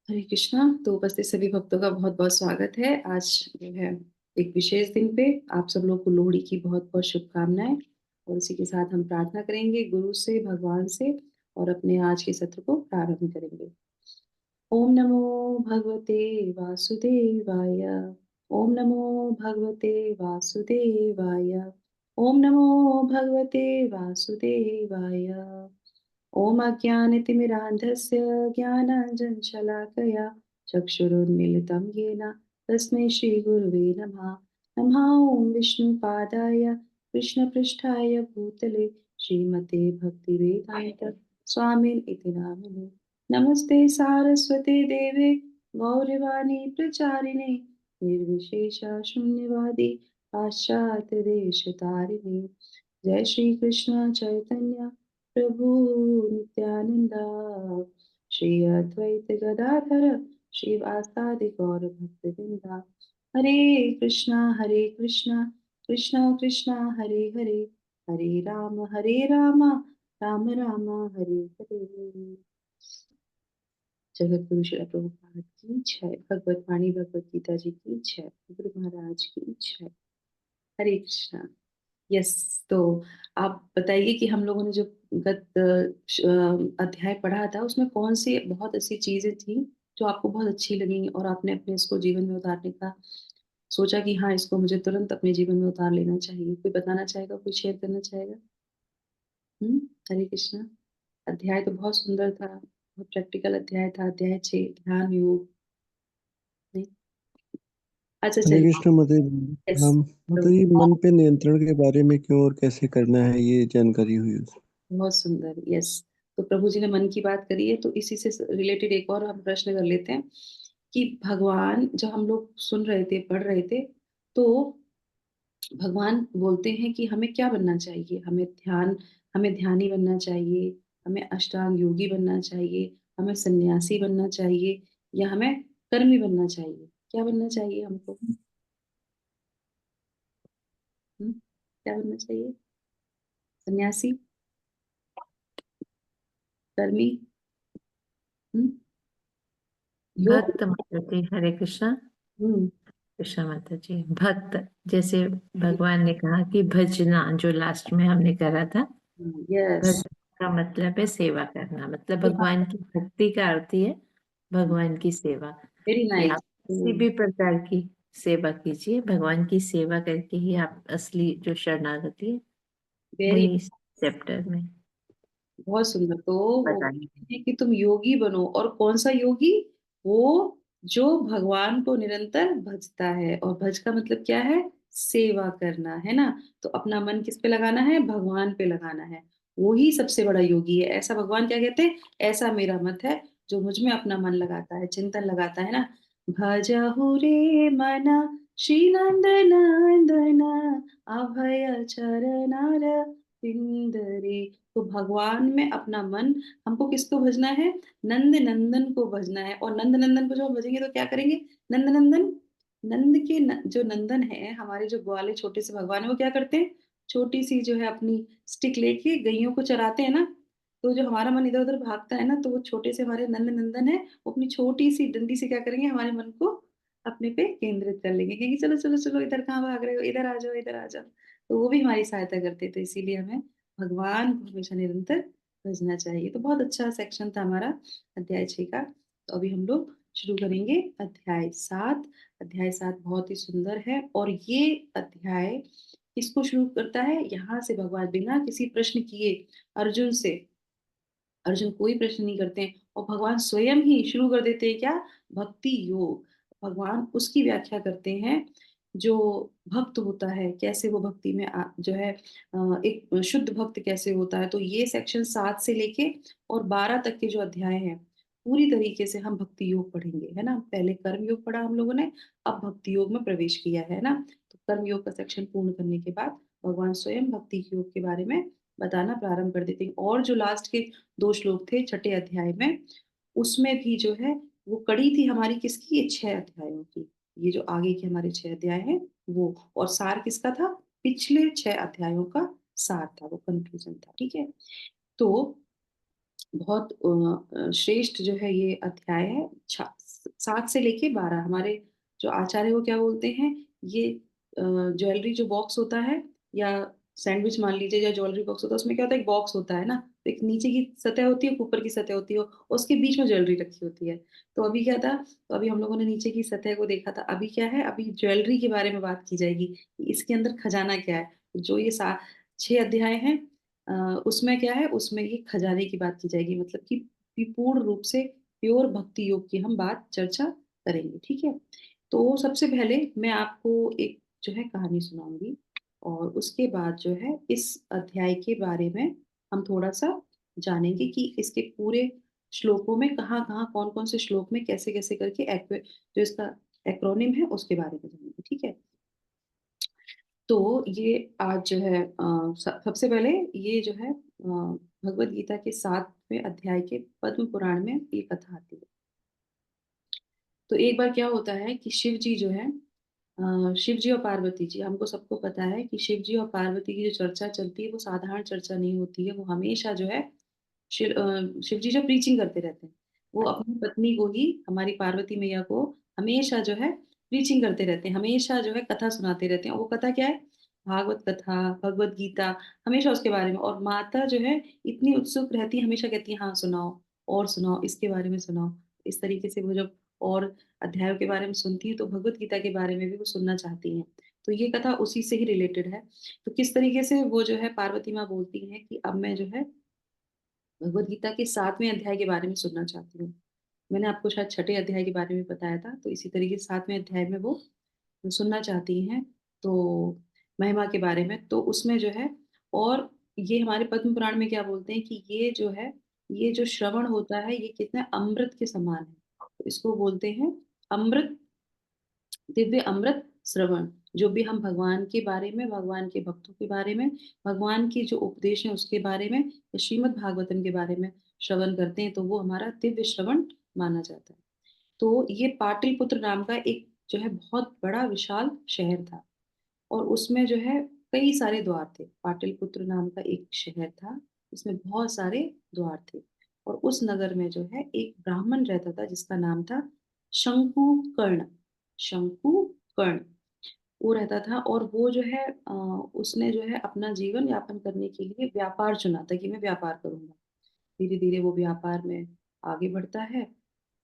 हरे कृष्णा। तो उपस्थित सभी भक्तों का बहुत बहुत स्वागत है। आज जो है एक विशेष दिन पे आप सब लोग को लोहड़ी की बहुत बहुत शुभकामनाएं। और इसी के साथ हम प्रार्थना करेंगे गुरु से, भगवान से, और अपने आज के सत्र को प्रारंभ करेंगे। ओम नमो भगवते वासुदेवाय। ओम नमो भगवते वासुदेवाय। ओम नमो भगवते वासुदेवाय। ॐ अज्ञानतिमिरान्धस्य ज्ञानाञ्जनशलाकया चक्षुरुन्मीलितं येन तस्मै श्रीगुरुवे नमः। नमः ॐ विष्णुपादाय कृष्णपृष्ठाय भूतले श्रीमते भक्तिवेदान्त स्वामिन् इति नामिने। नमस्ते सारस्वते देवे गौरवाणी प्रचारिणे निर्विशेष शून्यवादी पाश्चात्यदेशतारिणे। जय श्री कृष्ण चैतन्य प्रभु नित्यानंदा। श्री अद्वैत गदाधर श्रीवासादि गौर भक्तवृंदा। हरे कृष्णा कृष्णा कृष्णा हरे हरे, हरे राम राम राम हरे हरे। जगत गुरु श्री प्रभुपाद की जय। भगवत वाणी भगवत गीता जी की जय। गुरु महाराज की जय। हरे कृष्णा। यस। तो आप बताइए कि हम लोगों ने जो गत अध्याय पढ़ा था उसमें कौन सी बहुत ऐसी चीजें थी जो आपको बहुत अच्छी लगी और आपने अपने इसको जीवन में उतारने का सोचा कि हाँ, इसको मुझे तुरंत अपने जीवन में उतार लेना चाहिए। कोई बताना चाहेगा, कोई शेयर करना चाहेगा? हरे कृष्णा। अध्याय तो बहुत सुंदर था, बहुत प्रैक्टिकल अध्याय था। अध्याय 6, ध्यान योग। नहीं? अच्छा, हरे चलिए। कृष्ण माता यस। हम तो मतलब ये मन पे नियंत्रण के बारे में क्यों और कैसे करना है ये जानकारी हुई उसमें। बहुत सुंदर। यस। तो प्रभु जी ने मन की बात करी है, तो इसी से रिलेटेड एक और हम प्रश्न कर लेते हैं कि भगवान, जब हम लोग सुन रहे थे, पढ़ रहे थे, तो भगवान बोलते हैं कि हमें क्या बनना चाहिए। हमें ध्यानी बनना चाहिए, हमें अष्टांग योगी बनना चाहिए, हमें सन्यासी बनना चाहिए, या हमें कर्मी बनना चाहिए। क्या बनना चाहिए हमको? हम्म, क्या बनना चाहिए? सन्यासी, कर्मी, हम्म, योग। भक्त माता जी। हरे कृष्णा। हम्म। कृष्णा माता जी। भक्त, जैसे भगवान ने कहा कि भजना, जो लास्ट में हमने करा था, यस। भजन का मतलब है सेवा करना। मतलब भगवान की भक्ति का अर्थ ही है भगवान की सेवा। वेरी कि नाइस। आप किसी भी प्रकार की सेवा कीजिए, भगवान की सेवा करके ही आप असली जो शरणागति है वेरी। वही चैप्टर में बहुत सुंदर। तो वो बताइए। कहते हैं कि तुम योगी बनो, और कौन सा योगी? वो जो भगवान को निरंतर भजता है। और भज का मतलब क्या है? सेवा करना, है ना? तो अपना मन किस पे लगाना है? भगवान पे लगाना है। वो ही सबसे बड़ा योगी है। ऐसा भगवान क्या कहते हैं? ऐसा मेरा मत है, जो मुझ में अपना मन लगाता है, चिंतन लगाता है ना। भजहु रे मना श्री नंद नंदन अभय चरणार विंदरे। तो भगवान में अपना मन, हमको किसको भजना है? नंद नंदन को भजना है। और नंद नंदन को जब हम भजेंगे तो क्या करेंगे? नंद नंदन, जो नंदन है, हमारे जो ग्वाले छोटे से भगवान है, वो क्या करते हैं? छोटी सी जो है अपनी स्टिक लेके गैयों को चराते हैं ना। तो जो हमारा मन इधर उधर भागता है ना, तो वो छोटे से हमारे नंद नंदन है, वो अपनी छोटी सी डंडी से क्या करेंगे? हमारे मन को अपने पे केंद्रित कर लेंगे, कहेंगे चलो चलो चलो, इधर कहाँ भाग रहे हो, इधर आ जाओ, इधर आ जाओ। तो वो भी हमारी सहायता करते हैं। तो इसीलिए हमें भगवान को हमेशा निरंतर भजना चाहिए। तो बहुत अच्छा सेक्शन था हमारा अध्याय 6 का। तो अभी हम लोग शुरू करेंगे अध्याय 7। अध्याय 7 बहुत ही सुंदर है। और ये अध्याय किसको शुरू करता है? यहाँ से भगवान बिना किसी प्रश्न किए अर्जुन से, अर्जुन कोई प्रश्न नहीं करते हैं, और भगवान स्वयं ही शुरू कर देते हैं क्या? भक्ति योग। भगवान उसकी व्याख्या करते हैं। जो भक्त होता है, कैसे वो भक्ति में जो है एक शुद्ध भक्त कैसे होता है। तो ये सेक्शन 7 से लेके और 12 तक के जो अध्याय हैं, पूरी तरीके से हम भक्ति योग पढ़ेंगे, है ना। पहले कर्म योग पढ़ा हम लोगों ने, अब भक्ति योग में प्रवेश किया है ना। तो कर्म योग का सेक्शन पूर्ण करने के बाद भगवान स्वयं भक्ति योग के बारे में बताना प्रारंभ कर देते हैं। और जो लास्ट के 2 श्लोक थे छठे अध्याय में, उसमें भी जो है वो कड़ी थी हमारी किसकी? ये 6 अध्यायों की। ये जो आगे के हमारे 6 अध्याय हैं वो, और सार किसका था? पिछले 6 अध्यायों का सार था, वो कंक्लूजन था। ठीक है। तो बहुत श्रेष्ठ जो है ये अध्याय है। 7 से लेके 12 हमारे जो आचार्य वो क्या बोलते हैं, ये ज्वेलरी जो बॉक्स होता है या सैंडविच मान लीजिए या ज्वेलरी बॉक्स होता है, उसमें क्या होता है, एक बॉक्स होता है ना, तो एक नीचे की सतह होती है, एक ऊपर की सतह होती है और उसके बीच में ज्वेलरी रखी होती है। तो अभी क्या था, तो अभी हम लोगों ने नीचे की सतह को देखा था, अभी क्या है, अभी ज्वेलरी के बारे में बात की जाएगी, कि इसके अंदर खजाना क्या है। जो ये 6 अध्याय हैं, उसमें क्या है, उसमें ये खजाने की बात की जाएगी, मतलब कि पूर्ण रूप से प्योर भक्ति योग की हम बात चर्चा करेंगे, ठीक है। तो सबसे पहले मैं आपको एक जो है कहानी सुनाऊंगी और उसके बाद जो है इस अध्याय के बारे में हम थोड़ा सा जानेंगे कि इसके पूरे श्लोकों में कहाँ-कहाँ, कौन-कौन से श्लोक में कैसे-कैसे करके जो इसका एक्रोनिम है उसके बारे में जानेंगे, ठीक है। तो ये आज जो है सबसे पहले ये जो है भगवत गीता के 7वें अध्याय के पद्म पुराण में ये कथा आती है। तो एक बार क्या होता है कि शिव जी जो है, शिव जी और पार्वती जी, हमको सबको पता है कि शिव जी और पार्वती की जो चर्चा चलती है वो साधारण चर्चा नहीं होती है, वो हमेशा जो है शिव जी जो प्रीचिंग करते रहते हैं, वो अपनी पत्नी को ही, हमारी पार्वती मैया को हमेशा जो है प्रीचिंग करते रहते हैं, हमेशा जो है कथा सुनाते रहते हैं। और वो कथा क्या है, भागवत कथा, भगवत गीता, हमेशा उसके बारे में। और माता जो है इतनी उत्सुक रहती है, हमेशा कहती है हाँ सुनाओ और सुनाओ, इसके बारे में सुनाओ। इस तरीके से वो जब और अध्यायों के बारे में सुनती है तो भगवत गीता के बारे में भी वो सुनना चाहती हैं। तो ये कथा उसी से ही रिलेटेड है। तो किस तरीके से वो जो है पार्वती माँ बोलती हैं कि अब मैं जो है भगवद गीता के 7वें अध्याय के बारे में सुनना चाहती हूँ। मैंने आपको शायद 6ठे अध्याय के बारे में बताया था, तो इसी तरीके से 7वें अध्याय में वो सुनना चाहती हैं, तो महिमा के बारे में। तो उसमें जो है, और ये हमारे पद्म पुराण में क्या बोलते हैं कि ये जो है, ये जो श्रवण होता है, ये कितना अमृत के समान है। तो इसको बोलते हैं अमृत, दिव्य अमृत श्रवण। जो भी हम भगवान के बारे में, भगवान के भक्तों के बारे में, भगवान की जो उपदेश है उसके बारे में, या श्रीमद् भागवतम के बारे में श्रवण करते हैं, तो वो हमारा दिव्य श्रवण माना जाता है। तो ये पाटलिपुत्र नाम का एक जो है बहुत बड़ा विशाल शहर था, और उसमें जो है कई सारे द्वार थे। पाटलिपुत्र नाम का एक शहर था, उसमें बहुत सारे द्वार थे। और उस नगर में जो है एक ब्राह्मण रहता था जिसका नाम था शंकुकर्ण। शंकुकर्ण वो रहता था, और वो जो है उसने जो है अपना जीवन यापन करने के लिए व्यापार चुना था कि मैं व्यापार करूंगा। धीरे धीरे वो व्यापार में आगे बढ़ता है,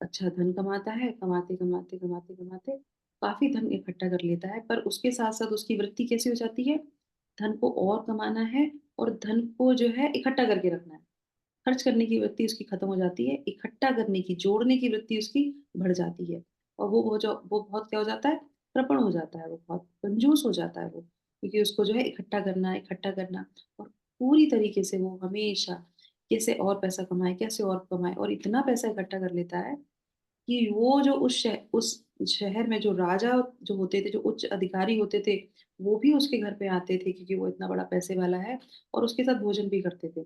अच्छा धन कमाता है, कमाते कमाते कमाते कमाते काफी धन इकट्ठा कर लेता है। पर उसके साथ साथ उसकी वृत्ति कैसी हो जाती है, धन को और कमाना है, और धन को जो है इकट्ठा करके रखना है। खर्च करने की वृत्ति उसकी खत्म हो जाती है, इकट्ठा करने की, जोड़ने की वृत्ति उसकी बढ़ जाती है। और वो बहुत क्या हो जाता है, कृपण हो जाता है, वो बहुत कंजूस हो जाता है वो, क्योंकि उसको जो है इकट्ठा करना है, इकट्ठा करना। और पूरी तरीके से वो हमेशा कैसे और पैसा कमाए, कैसे और कमाए, और इतना पैसा इकट्ठा कर लेता है कि वो जो उस शहर में जो राजा जो होते थे, जो उच्च अधिकारी होते थे, वो भी उसके घर पे आते थे, क्योंकि वो इतना बड़ा पैसे वाला है, और उसके साथ भोजन भी करते थे।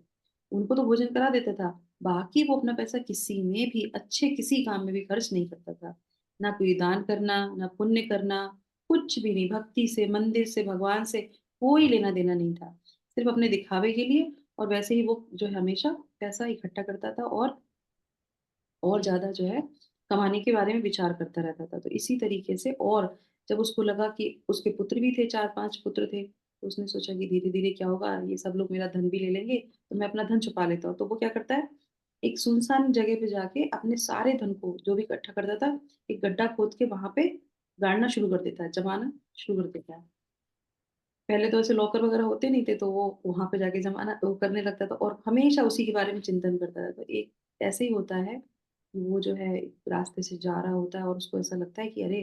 उनको तो भोजन करा देता था, बाकी वो अपना पैसा किसी में भी, अच्छे किसी काम में भी खर्च नहीं करता था। ना कोई दान करना, ना पुण्य करना, कुछ भी नहीं, भक्ति से, मंदिर से, भगवान से कोई लेना देना नहीं था। सिर्फ अपने दिखावे के लिए, और वैसे ही वो जो है हमेशा पैसा इकट्ठा करता था, और ज़्यादा जो है कमाने के बारे में विचार करता रहता था। तो इसी तरीके से, और जब उसको लगा कि उसके पुत्र भी थे, 4-5 पुत्र थे, तो उसने सोचा कि धीरे-धीरे क्या होगा, ये सब लोग मेरा धन भी ले लेंगे, तो मैं अपना धन छुपा लेता हूँ। तो वो क्या करता है, एक सुनसान जगह पे जाके अपने सारे धन को जो भी इकट्ठा करता था, एक गड्ढा खोद के वहाँ पे गाड़ना शुरू कर देता है, जमाना शुरू कर देता है। पहले तो ऐसे लॉकर वगैरह होते नहीं थे, तो वो वहाँ पे जाके जमाना वो करने लगता था, और हमेशा उसी के बारे में चिंतन करता था। तो एक ऐसे ही होता है, कि वो जो है एक रास्ते से जा रहा होता है, और उसको ऐसा लगता है कि अरे,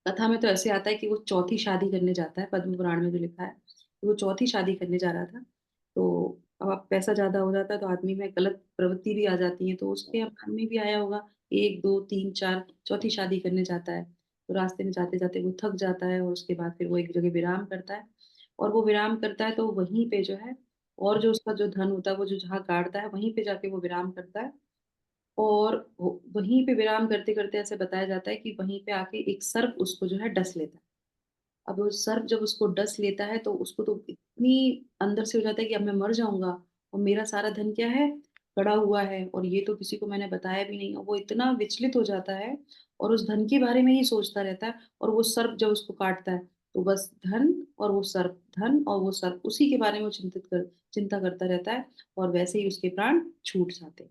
कथा में तो ऐसे आता है कि वो चौथी शादी करने जाता है, पद्म पुराण में जो लिखा है, कि वो चौथी शादी करने जा रहा था। तो अब पैसा ज्यादा हो जाता है, तो आदमी में गलत प्रवृत्ति भी आ जाती है, तो उसके मन में भी आया होगा, 1 2 3 4 चौथी शादी करने जाता है। तो रास्ते में जाते जाते वो थक जाता है, और उसके बाद फिर वो एक जगह विराम करता है। और वो विराम करता है तो वहीं पे जो है, और जो उसका जो धन होता है, वो जो जहाँ गाड़ता है, वहीं पे जाके वो विराम करता है। और वहीं पे विराम करते करते ऐसे बताया जाता है कि वहीं पे आके एक सर्प उसको जो है डस लेता है। अब वो सर्प जब उसको डस लेता है, तो उसको तो इतनी अंदर से हो जाता है कि अब मैं मर जाऊंगा, और मेरा सारा धन क्या है, गड़ा हुआ है और ये तो किसी को मैंने बताया भी नहीं, और वो इतना विचलित हो जाता है और उस धन के बारे में ही सोचता रहता है, और वो सर्प जब उसको काटता है तो बस धन और वो सर्प, धन और वो सर्प, उसी के बारे में वो चिंता करता रहता है, और वैसे ही उसके प्राण छूट जाते हैं।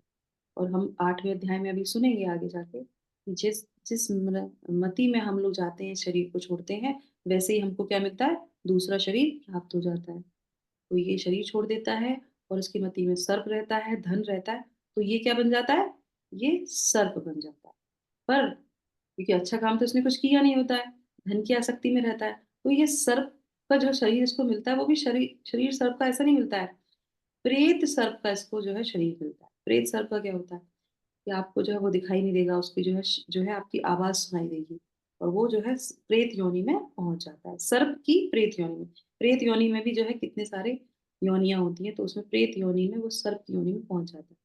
और हम 8वें अध्याय में अभी सुनेंगे आगे जाके कि जिस जिस मति में हम लोग जाते हैं, शरीर को छोड़ते हैं, वैसे ही हमको क्या मिलता है, दूसरा शरीर प्राप्त हो जाता है। तो ये शरीर छोड़ देता है और उसकी मति में सर्प रहता है, धन रहता है, तो ये क्या बन जाता है, ये सर्प बन जाता है। पर क्योंकि अच्छा काम तो इसने कुछ किया नहीं होता है, धन की आसक्ति में रहता है, तो ये सर्प का जो शरीर इसको मिलता है, वो भी शरीर शरीर सर्प का ऐसा नहीं मिलता है, प्रेत सर्प का इसको जो है शरीर मिलता है। प्रेत सर्प का क्या होता है कि आपको जो है वो दिखाई नहीं देगा, उसकी जो है आपकी आवाज सुनाई देगी, और वो जो है प्रेत योनि में पहुंच जाता है, सर्प की प्रेत योनि में। प्रेत योनि में भी जो है कितने सारे योनियां होती हैं, तो उसमें प्रेत योनि में वो सर्प की योनि में पहुंच जाता है,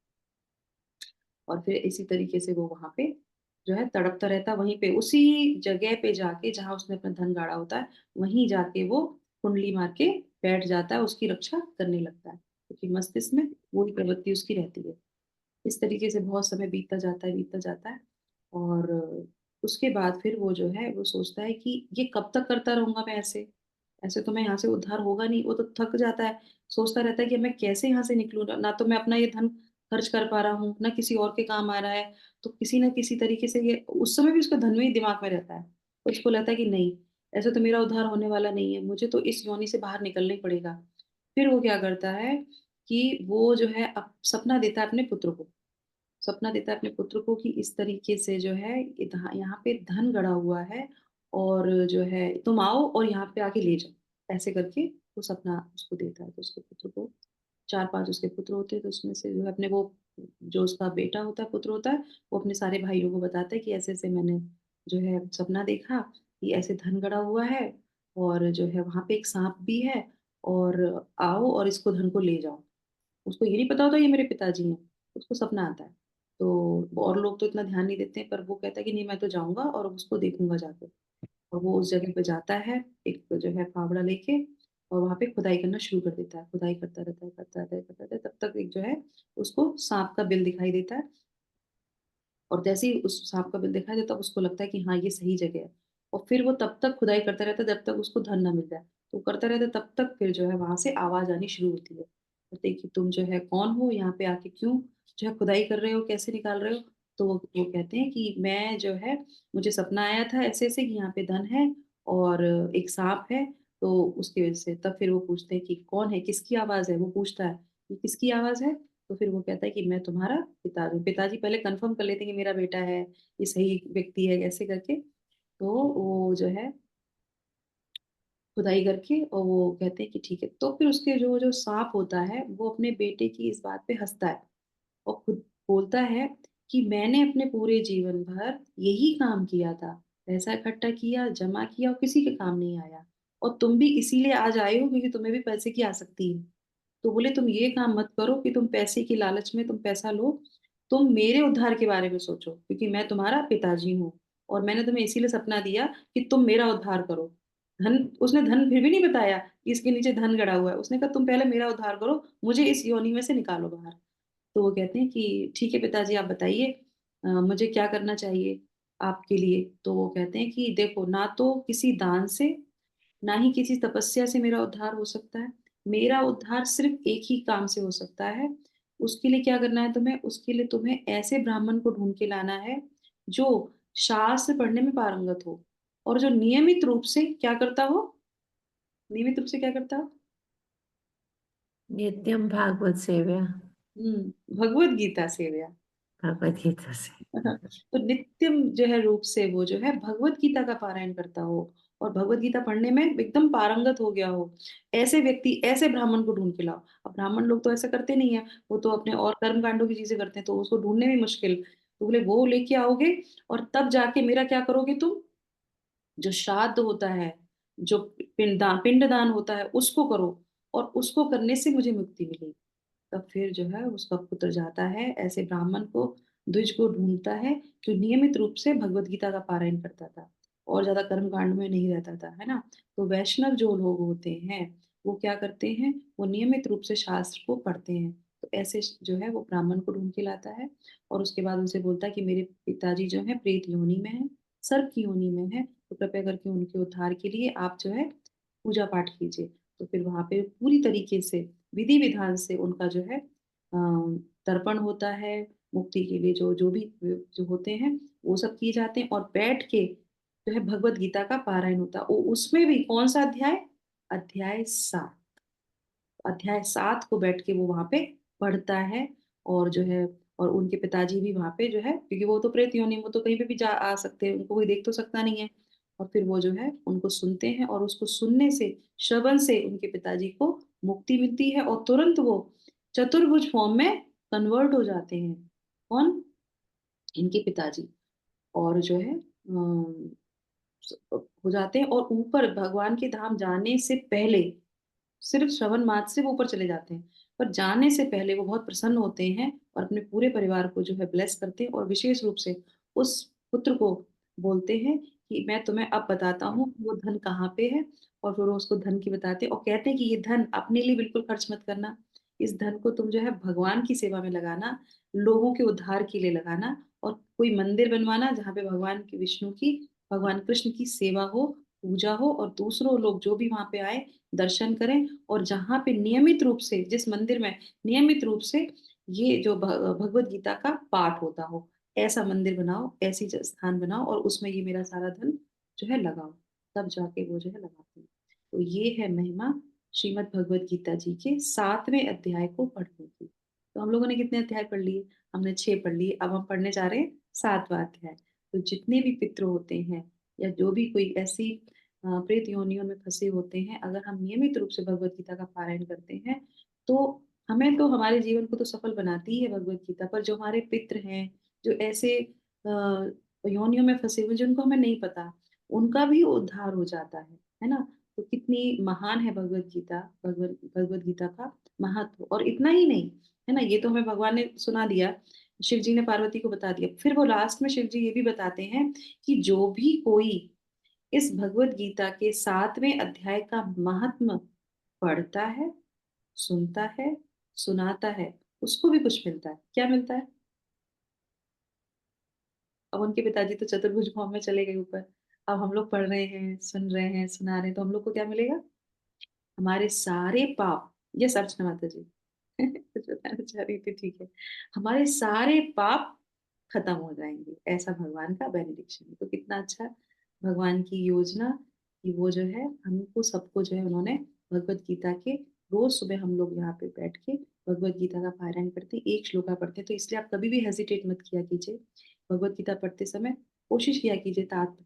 और फिर इसी तरीके से वो वहां पे जो है तड़पता रहता है, वहीं पे उसी जगह पे जाके जहां उसने अपना धन गाड़ा होता है, वहीं जाके वो कुंडली मार के बैठ जाता है, उसकी रक्षा करने लगता है, क्योंकि मस्तिष्क में वही प्रवृत्ति उसकी रहती है। इस तरीके से बहुत समय बीतता जाता है, और उसके बाद फिर वो जो है वो सोचता है कि ये कब तक करता रहूंगा मैं ऐसे, ऐसे तो मैं यहाँ से उद्धार होगा नहीं। वो तो थक जाता है, सोचता रहता है कि मैं कैसे यहाँ से निकलूँ, ना तो मैं अपना ये धन खर्च कर पा रहा हूँ, ना किसी और के काम आ रहा है, तो किसी ना किसी तरीके से ये, उस समय भी उसका धन में ही दिमाग में रहता है, उसको लगता है कि नहीं, ऐसे तो मेरा उद्धार होने वाला नहीं है, मुझे तो इस योनि से बाहर निकलना ही पड़ेगा। फिर वो क्या करता है कि वो जो है सपना देता है अपने पुत्र को, सपना देता है अपने पुत्र को कि इस तरीके से जो है यहाँ पे धन गड़ा हुआ है, और जो है तुम आओ और यहाँ पे आके ले जाओ, ऐसे करके वो सपना उसको देता है। तो उसके पुत्र को 4-5 उसके पुत्र होते हैं, तो उसमें से जो है अपने वो, जो उसका बेटा होता है, पुत्र होता है, वो अपने सारे भाइयों को बताता है कि ऐसे ऐसे मैंने जो है सपना देखा कि ऐसे धन गड़ा हुआ है, और जो है वहां पे एक सांप भी है, और आओ और इसको धन को ले जाओ। उसको ये नहीं पता होता ये मेरे पिताजी हैं, उसको सपना आता है। तो और लोग तो इतना ध्यान नहीं देते हैं, पर वो कहता है कि नहीं, मैं तो जाऊँगा और उसको देखूँगा जाके। और वो उस जगह पे जाता है, एक जो है फावड़ा लेके, और वहाँ पे खुदाई करना शुरू कर देता है। खुदाई करता रहता है, तब तक एक जो है उसको साँप का बिल दिखाई देता है, और जैसे ही उस सांप का बिल दिखाई देता है, उसको लगता है कि हाँ, ये सही जगह है। और फिर वो तब तक खुदाई करता रहता है जब तक उसको धन ना मिल जाए। तो करता रहता है तब तक, फिर जो है वहां से आवाज आनी शुरू होती है, कहते हैं कि तुम जो है कौन हो, यहाँ पे आके क्यों जो है खुदाई कर रहे हो, कैसे निकाल रहे हो। तो वो कहते हैं कि मैं जो है, मुझे सपना आया था ऐसे ऐसे कि यहाँ पे धन है और एक सांप है, तो उसकी वजह से। तब फिर वो पूछते हैं कि कौन है, किसकी आवाज है, वो पूछता है कि किसकी आवाज है। तो फिर वो कहता है कि मैं तुम्हारा पिता हूँ। पिताजी पहले कंफर्म कर लेते हैं कि मेरा बेटा है, ये सही व्यक्ति है, ऐसे करके। तो वो जो है खुदाई करके, और वो कहते हैं कि ठीक है। तो फिर उसके जो जो सांप होता है, वो अपने बेटे की इस बात पे हंसता है, और खुद बोलता है कि मैंने अपने पूरे जीवन भर यही काम किया था, पैसा इकट्ठा किया, जमा किया, और किसी के काम नहीं आया, और तुम भी इसीलिए आज आए हो क्योंकि तुम्हें भी पैसे की आसक्ति है। तो बोले तुम ये काम मत करो कि तुम पैसे की लालच में तुम पैसा लो, तुम मेरे उद्धार के बारे में सोचो, क्योंकि मैं तुम्हारा पिताजी हूँ, और मैंने तुम्हें इसीलिए सपना दिया कि तुम मेरा उद्धार करो। धन, उसने धन फिर भी नहीं बताया कि इसके नीचे धन गड़ा हुआ है, उसने कहा तुम पहले मेरा उद्धार करो, मुझे इस योनि में से निकालो बाहर। तो वो कहते हैं कि ठीक है पिताजी, आप बताइए मुझे क्या करना चाहिए आपके लिए। तो वो कहते हैं कि देखो, ना तो किसी दान से, ना ही किसी तपस्या से मेरा उद्धार हो सकता है। मेरा उद्धार सिर्फ एक ही काम से हो सकता है। उसके लिए क्या करना है तुम्हें? उसके लिए तुम्हें ऐसे ब्राह्मण को ढूंढ के लाना है जो शास्त्र पढ़ने में पारंगत हो, और जो नियमित रूप से क्या करता हो, नियमित रूप से क्या करता हो, नित्यम भागवत सेव्या। भगवत गीता सेवया। भगवत गीता से। तो नित्यम जो है रूप से वो जो है भगवत गीता का पारायण करता हो, और भगवत गीता पढ़ने में एकदम पारंगत हो गया हो, ऐसे व्यक्ति, ऐसे ब्राह्मण को ढूंढ के लाओ। अब ब्राह्मण लोग तो ऐसा करते नहीं है, वो तो अपने और कर्म कांडों की चीजें करते हैं, तो उसको ढूंढने में मुश्किल। तो बोले वो लेके आओगे, और तब जाके मेरा क्या करोगे तुम, जो श्राद्ध होता है, जो पिंडदान होता है, उसको करो, और उसको करने से मुझे मुक्ति मिलेगी। तब फिर जो है उसका पुत्र जाता है, ऐसे ब्राह्मण को, द्विज को ढूंढता है, जो नियमित रूप से भगवत गीता का पारायण करता था और ज्यादा कर्म कांड में नहीं रहता था, है ना। तो वैष्णव जो लोग होते हैं, वो क्या करते हैं, वो नियमित रूप से शास्त्र को पढ़ते हैं। तो ऐसे जो है वो ब्राह्मण को ढूंढ के लाता है और उसके बाद उनसे बोलता है कि मेरे पिताजी जो है प्रेत योनि में है, सर्प की योनि में है, तो कृपया करके उनके उद्धार के लिए आप जो है पूजा पाठ कीजिए। तो फिर वहां पे पूरी तरीके से विधि विधान से उनका जो है तर्पण होता है, मुक्ति के लिए जो जो भी जो होते हैं वो सब किए जाते हैं, और बैठ के जो है भगवत गीता का पारायण होता है। उसमें भी कौन सा अध्याय? अध्याय 7। अध्याय 7 को बैठ के वो वहां पे पढ़ता है, और जो है और उनके पिताजी भी वहां पे जो है, क्योंकि वो तो प्रेत योनि में, वो तो कहीं पे भी जा आ सकते हैं, उनको कोई देख तो सकता नहीं है। और फिर वो जो है उनको सुनते हैं, और उसको सुनने से, श्रवण से उनके पिताजी को मुक्ति मिलती है, और तुरंत वो चतुर्भुज फॉर्म में कन्वर्ट हो जाते हैं। कौन? इनके पिताजी। और जो है हो जाते हैं, और ऊपर भगवान के धाम जाने से पहले, सिर्फ श्रवण मात्र से वो ऊपर चले जाते हैं, पर जाने से पहले वो बहुत प्रसन्न होते हैं और अपने पूरे परिवार को जो है ब्लेस करते हैं, और विशेष रूप से उस पुत्र को बोलते हैं कि मैं तुम्हें अब बताता हूँ वो धन कहाँ पे है। और फिर वो उसको धन की बताते हैं और कहते हैं कि ये धन अपने लिए बिल्कुल खर्च मत करना, इस धन को तुम जो है भगवान की सेवा में लगाना, लोगों के उद्धार के लिए लगाना, और कोई मंदिर बनवाना जहाँ पे भगवान की, विष्णु की, भगवान कृष्ण की सेवा हो, पूजा हो, और दूसरों लोग जो भी वहां पे आए दर्शन करें, और जहाँ पे नियमित रूप से, जिस मंदिर में नियमित रूप से ये जो भगवत गीता का पाठ होता हो, ऐसा मंदिर बनाओ, ऐसी स्थान बनाओ, और उसमें ये मेरा सारा धन जो है लगाओ। तब जाके वो जो है लगाते हैं। तो ये है महिमा श्रीमद् भगवत गीता जी के 7वें अध्याय को पढ़ने की। तो हम लोगों ने कितने अध्याय पढ़ लिए? हमने 6 पढ़ लिए, अब हम पढ़ने जा रहे हैं 7वां अध्याय। तो जितने भी पितृ होते हैं, या जो भी कोई ऐसी प्रेत योनियों में फंसे होते हैं, अगर हम नियमित रूप से भगवत गीता का पारायण करते हैं, तो हमें तो, हमारे जीवन को तो सफल बनाती ही है भगवत गीता, पर जो हमारे पितृ हैं, जो ऐसे योनियों में फंसे हुए जिनको हमें नहीं पता, उनका भी उद्धार हो जाता है ना। तो कितनी महान है भगवत गीता, भगवत गीता का महत्व। और इतना ही नहीं है ना, ये तो हमें भगवान ने सुना दिया, शिव जी ने पार्वती को बता दिया, फिर वो लास्ट में शिव जी ये भी बताते हैं कि जो भी कोई इस भगवत गीता के 7वें अध्याय का महात्म पढ़ता है, सुनता है, सुनाता है, उसको भी कुछ मिलता है। क्या मिलता है? अब उनके पिताजी तो चतुर्भुज फॉर्म में चले गए ऊपर, अब हम लोग पढ़ रहे हैं, सुन रहे हैं, सुना रहे हैं, तो हम लोग को क्या मिलेगा? हमारे सारे पाप, ये सच ना माता जी कुछ बताना चाह रही थी, ठीक है, हमारे सारे पाप खत्म हो जाएंगे, ऐसा भगवान का बेनिडिक्शन है। तो कितना अच्छा भगवान की योजना कि वो जो है हमको सबको जो है उन्होंने भगवत गीता के, रोज सुबह हम लोग यहाँ पे बैठ के भगवत गीता का पारायण करते हैं, एक श्लोका पढ़ते हैं। तो इसलिए आप कभी भी हेजिटेट मत किया कीजिए, भगवत गीता पढ़ते समय कोशिश किया कीजिए, तात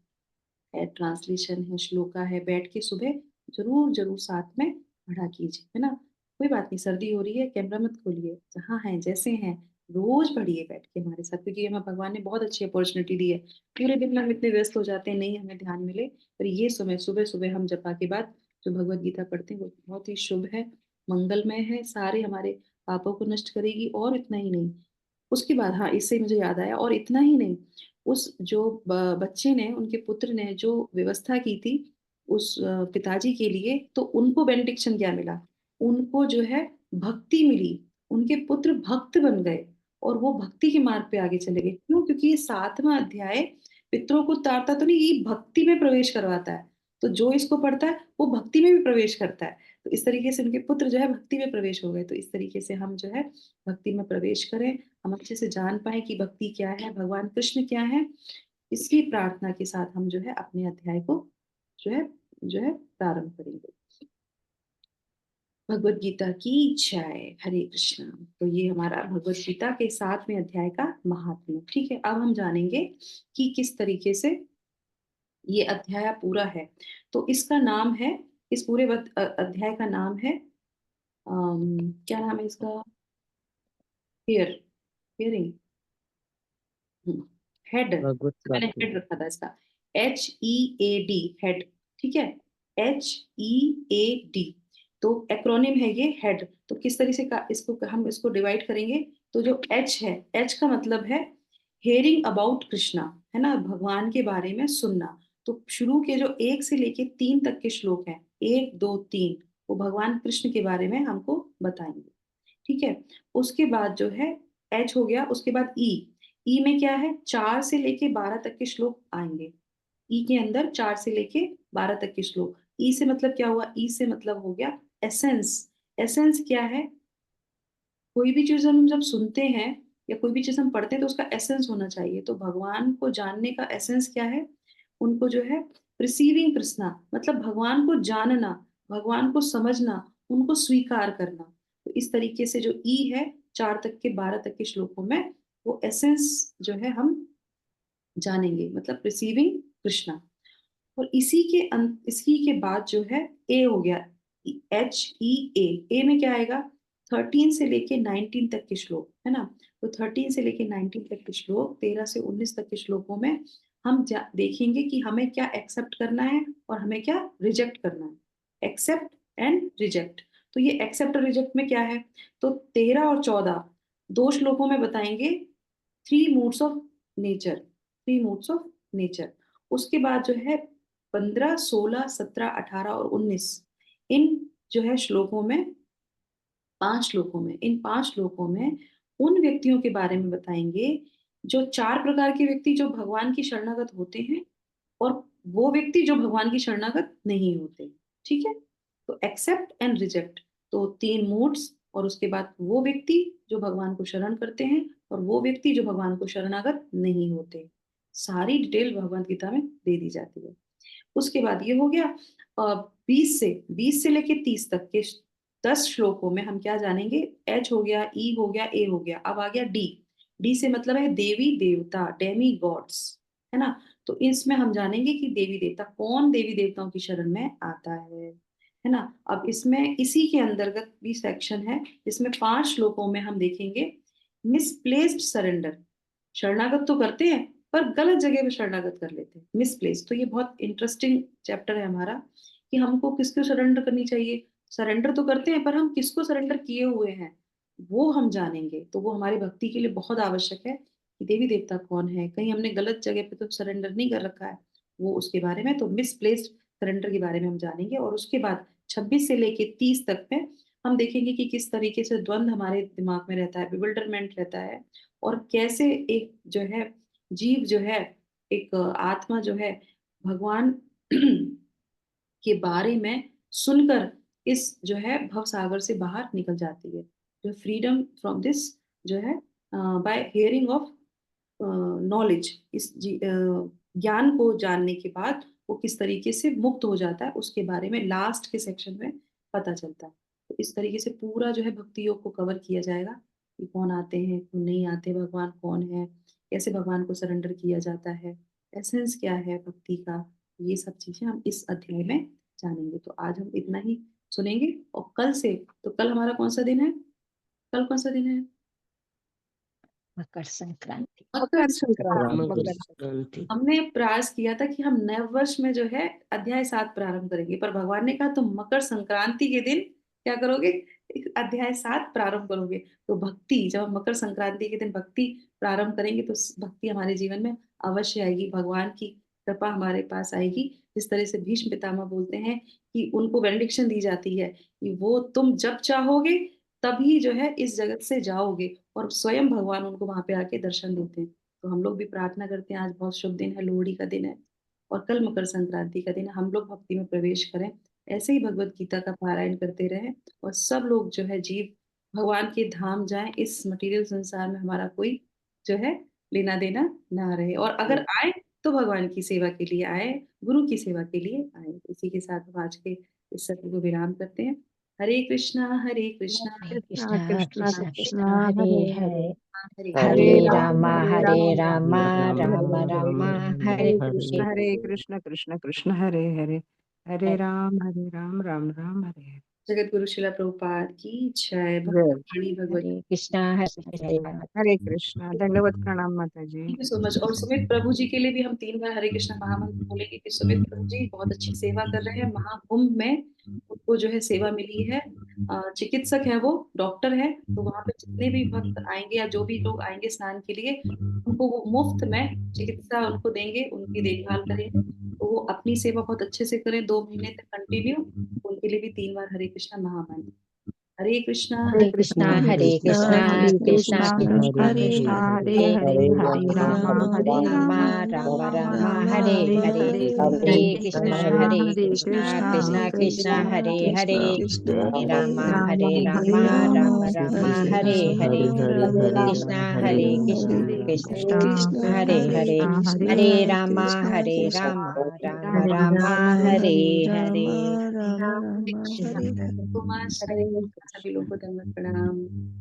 है, ट्रांसलेशन है, श्लोका है, बैठ के सुबह जरूर जरूर साथ में पढ़ा कीजिए, है ना। कोई बात नहीं, सर्दी हो रही है, कैमरा मत खोलिए, जहाँ हैं जैसे हैं रोज पढ़िए बैठ के हमारे साथ, क्योंकि हमें भगवान ने बहुत अच्छी अपॉर्चुनिटी दी है। पूरे दिन में हम इतने व्यस्त हो जाते हैं, नहीं हमें ध्यान मिले, पर ये समय सुबह सुबह हम जपा के बाद जो भगवत गीता पढ़ते हैं वो बहुत ही शुभ है, मंगलमय है, सारे हमारे पापों को नष्ट करेगी। और इतना ही नहीं, उसके बाद, हाँ, इससे मुझे याद आया, और इतना ही नहीं, उस जो बच्चे ने, उनके पुत्र ने जो व्यवस्था की थी उस पिताजी के लिए, तो उनको बेनिडिक्शन क्या मिला? उनको जो है भक्ति मिली, उनके पुत्र भक्त बन गए, और वो भक्ति के मार्ग पे आगे चले गए। क्यों? क्योंकि ये 7वां अध्याय पितरों को तारता तो नहीं, ये भक्ति में प्रवेश करवाता है। तो जो इसको पढ़ता है वो भक्ति में भी प्रवेश करता है। तो इस तरीके से उनके पुत्र जो है भक्ति में प्रवेश हो गए। तो इस तरीके से हम जो है भक्ति में प्रवेश करें, हम अच्छे से जान पाए कि भक्ति क्या है, भगवान कृष्ण क्या है। इसकी प्रार्थना के साथ हम जो है अपने अध्याय को जो है प्रारंभ करेंगे। भगवत गीता की जय। हरे कृष्णा। तो ये हमारा भगवत गीता के 7वें अध्याय का महात्म्य। ठीक है, अब हम जानेंगे कि किस तरीके से ये अध्याय पूरा है। तो इसका नाम है, इस पूरे अध्याय का नाम है, क्या नाम है इसका? Here, hearing, head. भागवत मैंने प्राप्ति। हेड रखा था इसका, HEAD, हेड। ठीक है, HEAD। तो एक्रोनिम है ये हेड। तो किस तरह से का इसको हम इसको डिवाइड करेंगे? तो जो H है, H का मतलब है हेयरिंग अबाउट कृष्णा, है ना, भगवान के बारे में सुनना। तो शुरू के जो 1 से लेके 3 तक के श्लोक हैं, 1 2 3, वो भगवान कृष्ण के बारे में हमको बताएंगे। ठीक है। उसके बाद जो है एच हो गया, उसके बाद ई में क्या है, 4 से लेके 12 तक के श्लोक आएंगे। ई के अंदर 4 से लेके 12 तक के श्लोक। ई से मतलब क्या हुआ, ई से मतलब हो गया एसेंस। एसेंस क्या है, कोई भी चीज हम जब सुनते हैं या कोई भी चीज हम पढ़ते हैं तो उसका एसेंस होना चाहिए। तो भगवान को जानने का एसेंस क्या है, उनको जो है रिसीविंग कृष्णा, मतलब भगवान को जानना, भगवान को समझना, उनको स्वीकार करना। तो इस तरीके से जो ई है 4 तक के 12 तक के श्लोकों में, वो एसेंस जो है हम जानेंगे, मतलब रिसीविंग कृष्णा। और इसी के बाद जो है ए हो गया, HEA। ए में क्या आएगा, 13 से लेके 19 तक के श्लोक है ना। तो 13 से लेके 19 तक के श्लोक, 13 से 19 तक के श्लोकों में हम देखेंगे कि हमें क्या एक्सेप्ट करना है और हमें क्या रिजेक्ट करना है। Accept and reject. तो ये एक्सेप्ट और रिजेक्ट में क्या है, तो 13 और 14 दो श्लोकों में बताएंगे three moods of nature, three moods of nature. उसके बाद जो है 15, 16, 17, 18 और 19, इन जो है श्लोकों में, 5 श्लोकों में, इन 5 श्लोकों में उन व्यक्तियों के बारे में बताएंगे जो 4 प्रकार के व्यक्ति जो भगवान की शरणागत होते हैं, और वो व्यक्ति जो भगवान की शरणागत नहीं होते। ठीक है। तो एक्सेप्ट एंड रिजेक्ट, तो 3 मूड्स, और उसके बाद वो व्यक्ति जो भगवान को शरण करते हैं और वो व्यक्ति जो भगवान को शरणागत नहीं होते। सारी डिटेल भगवत गीता में दे दी जाती है। उसके बाद ये हो गया 20 से लेके 30 तक के 10 श्लोकों में हम क्या जानेंगे, एच हो गया, ई हो गया, ए हो गया। अब आ गया डी। डी से मतलब है देवी देवता, डेमी गॉड्स, है ना। तो इसमें हम जानेंगे कि देवी देवता कौन, देवी देवताओं की शरण में आता है ना। अब इसमें इसी के अंतर्गत भी सेक्शन है जिसमें 5 श्लोकों में हम देखेंगे मिसप्लेस्ड सरेंडर। शरणागत तो करते हैं पर गलत जगह पे शरणागत कर लेते हैं, मिसप्लेस। तो ये बहुत इंटरेस्टिंग चैप्टर है हमारा, कि हमको किसको सरेंडर करनी चाहिए। सरेंडर तो करते हैं पर हम किसको सरेंडर किए हुए हैं वो हम जानेंगे। तो वो हमारी भक्ति के लिए बहुत आवश्यक है कि देवी देवता कौन है, कहीं हमने गलत जगह पे तो सरेंडर नहीं कर रखा है, वो उसके बारे में। तो मिसप्लेस्ड सरेंडर के बारे में हम जानेंगे। और उसके बाद 26 से लेके 30 तक में हम देखेंगे कि किस तरीके से द्वंद हमारे दिमाग में रहता है, बिविल्डरमेंट रहता है, और कैसे एक जो है जीव जो है, एक आत्मा जो है भगवान के बारे में सुनकर इस जो है भव सागर से बाहर निकल जाती है। जो फ्रीडम फ्रॉम दिस जो है, बाय हियरिंग ऑफ नॉलेज, ज्ञान को जानने के बाद वो किस तरीके से मुक्त हो जाता है, उसके बारे में लास्ट के सेक्शन में पता चलता है। तो इस तरीके से पूरा जो है भक्ति योग को कवर किया जाएगा, कि कौन आते हैं कौन नहीं आते, भगवान कौन है, कैसे भगवान को सरेंडर किया जाता है, एसेंस क्या है भक्ति का। ये सब चीजें हम इस अध्याय में जानेंगे। तो आज हम इतना ही सुनेंगे, और कल से, तो कल हमारा कौन सा दिन है, कल कौन सा दिन है, मकर संक्रांति। मकर मकर संक्रांति, संक्रांति। मकर मकर संक्रांति। हमने प्रयास किया था कि हम नव वर्ष में जो है अध्याय 7 प्रारंभ करेंगे, पर भगवान ने कहा तुम मकर संक्रांति के दिन क्या करोगे, अध्याय 7 प्रारंभ करोगे। तो भक्ति, जब हम मकर संक्रांति के दिन भक्ति प्रारंभ करेंगे तो भक्ति हमारे जीवन में अवश्य आएगी, भगवान की कृपा हमारे पास आएगी। जिस तरह से भीष्म पितामह बोलते हैं कि उनको बेनेडिक्शन दी जाती है कि वो तुम जब चाहोगे तभी जो है इस जगत से जाओगे, और स्वयं भगवान उनको वहां पे आके दर्शन देते हैं। तो हम लोग भी प्रार्थना करते हैं, आज बहुत शुभ दिन है, लोहड़ी का दिन है, और कल मकर संक्रांति का दिन है, हम लोग भक्ति में प्रवेश करें, ऐसे ही भगवत गीता का पारायण करते रहें, और सब लोग जो है जीव भगवान के धाम जाएं। इस मटेरियल संसार में हमारा कोई जो है लेना देना ना रहे, और अगर आए तो भगवान की सेवा के लिए आए, गुरु की सेवा के लिए आए। इसी के साथ हम आज के इस सत्र को विराम करते हैं। हरे कृष्णा हरे कृष्णा, हरे कृष्णा कृष्णा कृष्णा कृष्णा कृष्णा कृष्णा हरे हरे हरे, हरे, हरे हरे हरे कृष्ण। रामा हरे हरे राम, रामा, राम राम हरे रामा हरे, हरे हरे हरे। कृष्ण कृष्ण कृष्ण हरे हरे, हरे राम राम राम हरे हरे। जगत गुरु शिला प्रभुपाद की जय। जय। भक्तवाणी भगवत। हरे कृष्णा हरे हरे। हरे कृष्णा, दंडवत प्रणाम माता जी। Thank you so much. और सुमित प्रभु जी के लिए भी हम 3 बार हरे कृष्णा महामंत्र बोलेंगे, कि सुमित प्रभु जी बहुत अच्छी सेवा कर रहे हैं महाकुंभ में, उनको जो है सेवा मिली है। चिकित्सक है, वो डॉक्टर है, तो वहां पे जितने भी भक्त आएंगे या जो भी लोग आएंगे स्नान के लिए, उनको वो मुफ्त में चिकित्सा उनको देंगे, उनकी देखभाल करेंगे। तो वो अपनी सेवा बहुत अच्छे से करें 2 महीने तक कंटिन्यू। उनके लिए भी 3 बार हरे कृष्णा महामंत्र। हरे कृष्णा हरे कृष्णा हरे कृष्णा हरे कृष्णा कृष्णा कृष्णा कृष्ण कृष्ण हरे हरे हरे हरे हरे राम हरे राम राम राम राम राम हरे हरे हरे हरे हरे हरे कृष्णा कृष्णा हरे कृष्णा कृष्णा कृष्णा कृष्णा कृष्ण हरे हरे कृष्ण कृष्ण हरे राम राम राम हरे राम राम कृष्ण हरे हरे कृष्ण हरे हरे राम कृष्णा हरे हरे राम कृष्ण हरे हरे राम कृष्ण हरे कृष्ण कृष्ण हरे हरे कृष्ण हरे हरे कृष्ण राम कृष्ण राम हरे हरे राम राम हरे हरे कृष्णा हरे सभी लोगों को धन्यवाद प्रणाम।